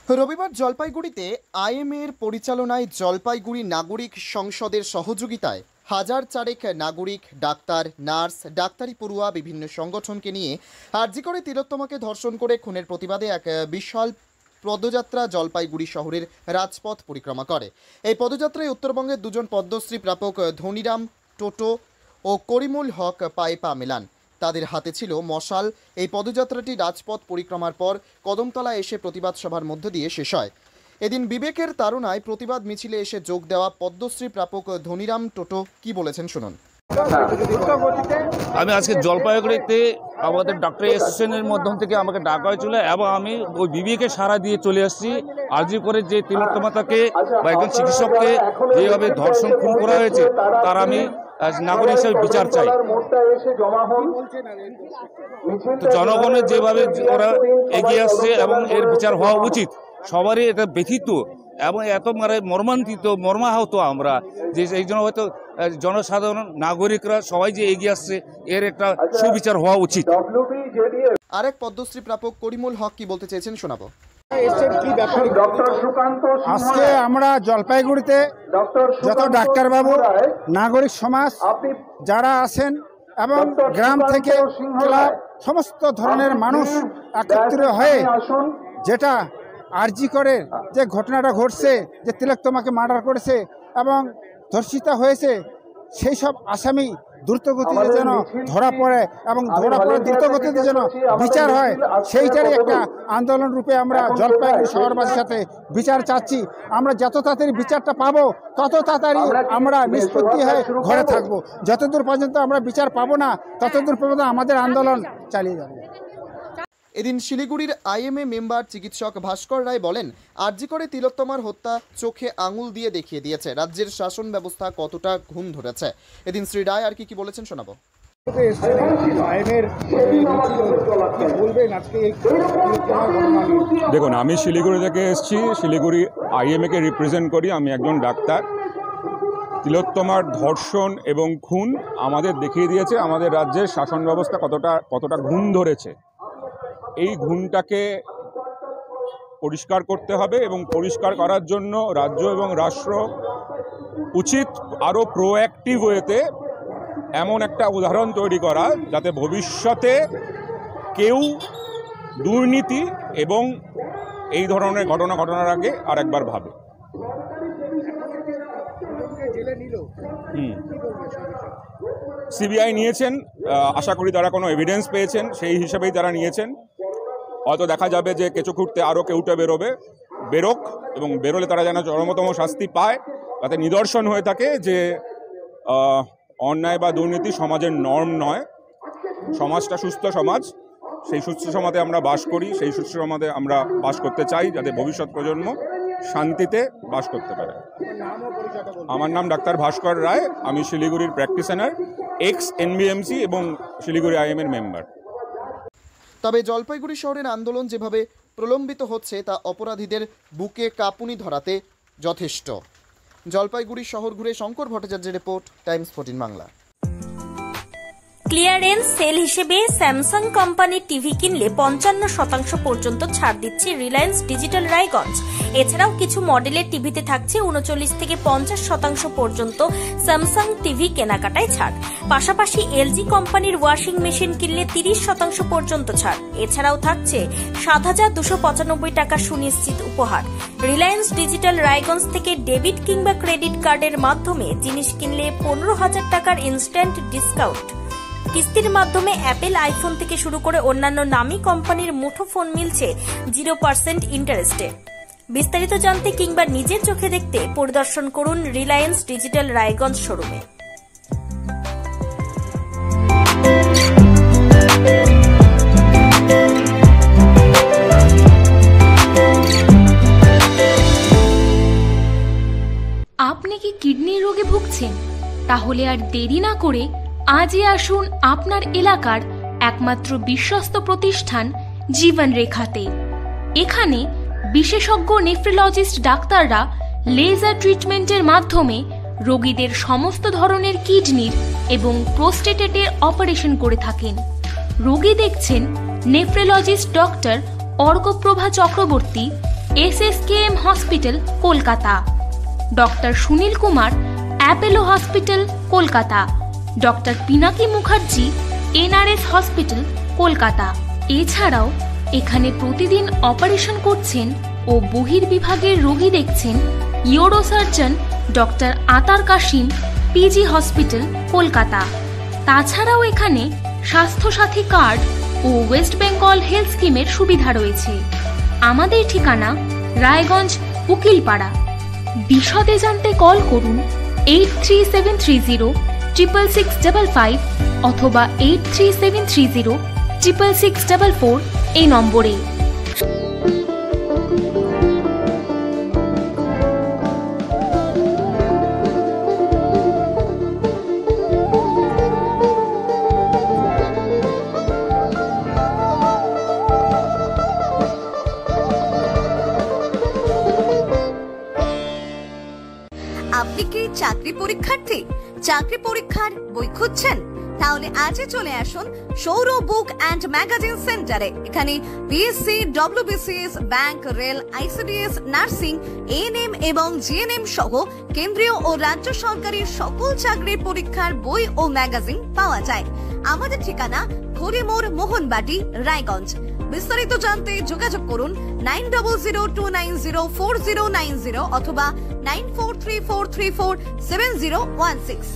রবিবার জলপাইগুড়িতে আইএমএর পরিচালনায় জলপাইগুড়ি নাগরিক সংসদের সহযোগিতায় হাজার চারেক নাগরিক, ডাক্তার, নার্স, ডাক্তারি পড়ুয়া বিভিন্ন সংগঠনকে নিয়ে আরজি করে তিলোত্তমাকে ধর্ষণ করে খুনের প্রতিবাদে এক বিশাল পদযাত্রা জলপাইগুড়ি শহরের রাজপথ পরিক্রমা করে। এই পদযাত্রায় উত্তরবঙ্গের দুজন পদ্মশ্রী প্রাপক ধনিরাম টোটো ও করিমুল হক পায়ে পা মেলান। তাদের হাতে ছিল মশাল। এই পদযাত্রাটি রাজপথ পরিক্রমার পর কদমতলা এসে প্রতিবাদ সভার মধ্য দিয়ে শেষ হয়। এদিন বিবেকের তাড়নায় প্রতিবাদ মিছিলে এসে যোগ দেওয়া পদ্মশ্রী প্রাপক ধনিরাম টোটো কি বলেছেন শুনুন। আমি আজকে জলপাইগুড়িতে আমাদের ডক্টর অ্যাসোসিয়েশনের মধ্যম থেকে আমাকে ডাকা হয়েছিল এবং আমি ওই বিবেকে সাড়া দিয়ে চলে আসছি। আরজি করে যে তিলোত্তমাকে বা একজন চিকিৎসককে যেভাবে ধর্ষণ খুন করা হয়েছে তার আমি নাগরিক হিসেবে বিচার চাই। তো জনগণের যেভাবে ওরা এগিয়ে আসছে এবং এর বিচার হওয়া উচিত। সবারই এটা ব্যথিত এবং এত মর্মাহত আমরা যে এই জন্য হয়তো জনসাধারণ নাগরিকরা সবাই যে এগিয়ে আসছে এর একটা সুবিচার হওয়া উচিত। আরেক পদ্মশ্রী প্রাপক করিমুল হক কি বলতে চেয়েছেন শোনাবো। আজকে আমরা জলপাইগুড়িতে যত ডাক্তারবাবু, নাগরিক সমাজ যারা আছেন এবং গ্রাম থেকে ক্লাব সমস্ত ধরনের মানুষ একত্রিত হয়ে যেটা আরজি করে যে ঘটনাটা ঘটছে, যে তিলোত্তমাকে মার্ডার করেছে এবং ধর্ষিতা হয়েছে, সেই সব আসামি দ্রুতগতিতে যেন ধরা পড়ে এবং ধরা পড়ে দ্রুতগতিতে যেন বিচার হয়, সেইটারই একটা আন্দোলন রূপে আমরা জলপাইগুড়ি শহরবাসীর সাথে বিচার চাচ্ছি। আমরা যত তাড়াতাড়ি বিচারটা পাবো তত তাড়াতাড়ি আমরা নিষ্পত্তি হয়ে ঘরে থাকবো। যতদূর পর্যন্ত আমরা বিচার পাবো না ততদূর পর্যন্ত আমাদের আন্দোলন চালিয়ে যাবে। এদিন শিলিগুড়ির আইএমএ মেম্বার চিকিৎসক ভাস্কর রায় বলেন, আরজি করে তিলোত্তমার হত্যা চোখে আঙুল দিয়ে দেখিয়ে দিয়েছে রাজ্যের শাসন ব্যবস্থা কতটা ঘুণ ধরেছে। এদিন শ্রী রায় আর কি বলেছেন শোনাবো। দেখুন, আমি শিলিগুড়ি থেকে এসেছি, শিলিগুড়ি আইএমএ কে রিপ্রেজেন্ট করি। আমি একজন ডাক্তার। তিলোত্তমার ধর্ষণ এবং খুন আমাদের দেখিয়ে দিয়েছে আমাদের রাজ্যের শাসন ব্যবস্থা কতটা ঘুণ ধরেছে। এই ঘুণটাকে পরিষ্কার করতে হবে এবং পরিষ্কার করার জন্য রাজ্য এবং রাষ্ট্র উচিত আরও প্রোঅ্যাক্টিভ ওয়েতে এমন একটা উদাহরণ তৈরি করা যাতে ভবিষ্যতে কেউ দুর্নীতি এবং এই ধরনের ঘটনা ঘটনার আগে আর একবার ভাবে। সিবিআই নিয়েছেন, আশা করি তারা কোনো এভিডেন্স পেয়েছেন, সেই হিসাবেই তারা নিয়েছেন। হয়তো দেখা যাবে যে কেঁচো খুঁড়তে আরও কেউটা বেরোক এবং বেরোলে তারা যেন চরমতম শাস্তি পায়, যাতে নিদর্শন হয়ে থাকে যে অন্যায় বা দুর্নীতি সমাজের নর্ম নয়। সমাজটা সুস্থ সমাজ, সেই সুস্থ সমাজে আমরা বাস করি, সেই সুস্থ সমাজে আমরা বাস করতে চাই যাতে ভবিষ্যৎ প্রজন্ম শান্তিতে বাস করতে পারে। আমার নাম ডাক্তার ভাস্কর রায়। আমি শিলিগুড়ির প্র্যাকটিশনার, এক্স এনবিএমসি এবং শিলিগুড়ি আইএমএর মেম্বার। তবে জলপাইগুড়ি শহরের আন্দোলন যেভাবে প্রলম্বিত হচ্ছে তা অপরাধীদের বুকে কাঁপুনি ধরাতে যথেষ্ট। জলপাইগুড়ি শহর ঘুরে শঙ্কর ভট্টাচার্যের report, Times 14 Bangla. Clearance sale হিসেবে স্যামসাং কোম্পানির টিভি কিনলে 55% পর্যন্ত ছাড় দিচ্ছে রিলায়েন্স ডিজিটাল রায়গঞ্জ। এছাড়াও কিছু মডেলের টিভিতে থাকছে 39 থেকে 50% পর্যন্ত স্যামসাং টিভি কেনাকাটায় ছাড়। পাশাপাশি এলজি কোম্পানির ওয়াশিং মেশিন কিনলে 30% পর্যন্ত ছাড়। এছাড়াও থাকছে 7,295 টাকা সুনিশ্চিত উপহার। রিলায়েন্স ডিজিটাল রায়গঞ্জ থেকে ডেবিট কিংবা ক্রেডিট কার্ডের মাধ্যমে জিনিস কিনলে 15,000 টাকার ইনস্ট্যান্ট ডিসকাউন্ট। কিস্তির মাধ্যমে অ্যাপেল আইফোন থেকে শুরু করে অন্যান্য নামী কোম্পানির মুঠোফোন মিলছে 0% ইন্টারেস্টে। বিস্তারিত জানতে কিংবা নিজের চোখে দেখতে পরিদর্শন করুন রিলায়েন্স ডিজিটাল রায়গঞ্জ শোরুমে। আপনি কি কিডনি রোগে ভুগছেন? তাহলে আর দেরি না করে আজই আসুন আপনার এলাকার একমাত্র বিশ্বস্ত প্রতিষ্ঠান জীবন রেখাতে। এখানে বিশেষজ্ঞ নেফ্রোলজিস্ট ডাক্তাররা লেজার ট্রিটমেন্টের মাধ্যমে রোগীদের সমস্ত ধরনের কিডনির এবং প্রোস্টেটের অপারেশন করে থাকেন। রোগী দেখছেন nephrologist doctor Arkaprava Chakraborty, SSKM hospital Kolkata, doctor Sunil Kumar Apollo hospital Kolkata, doctor Pinaki Mukherjee NRS hospital Kolkata. এছাড়াও এখানে প্রতিদিন অপারেশন করছেন ও বহির্বিভাগের রোগী দেখছেন ইউরোসার্জন ডক্টর আতার কাশিম PG হসপিটাল কলকাতা। তাছাড়াও এখানে স্বাস্থ্যসাথী কার্ড ও ওয়েস্ট বেঙ্গল হেলথ স্কিমের সুবিধা রয়েছে। আমাদের ঠিকানা রায়গঞ্জ উকিলপাড়া। বিশদে জানতে কল করুন 8373066655 অথবা 8373066644 এই নম্বরে। আপনি কি চাকরি পরীক্ষার্থী? চাকরি পরীক্ষার বই খুঁজছেন? তাহলে আজই চলে আসুন সৌর বুক অ্যান্ড ম্যাগাজিন সেন্টারে। এখানে BSc, WBCS, bank, rail, ICDS, nursing, ANM এবং GNM সহ কেন্দ্রীয় ও রাজ্য সরকারের সকল চাকরির পরীক্ষার বই ও ম্যাগাজিন পাওয়া যায়। আমাদের ঠিকানা হরিমোড়, মোহনবাটি, রায়গঞ্জ। বিস্তারিত জানতে যোগাযোগ করুন 9002904090 অথবা 9434347016।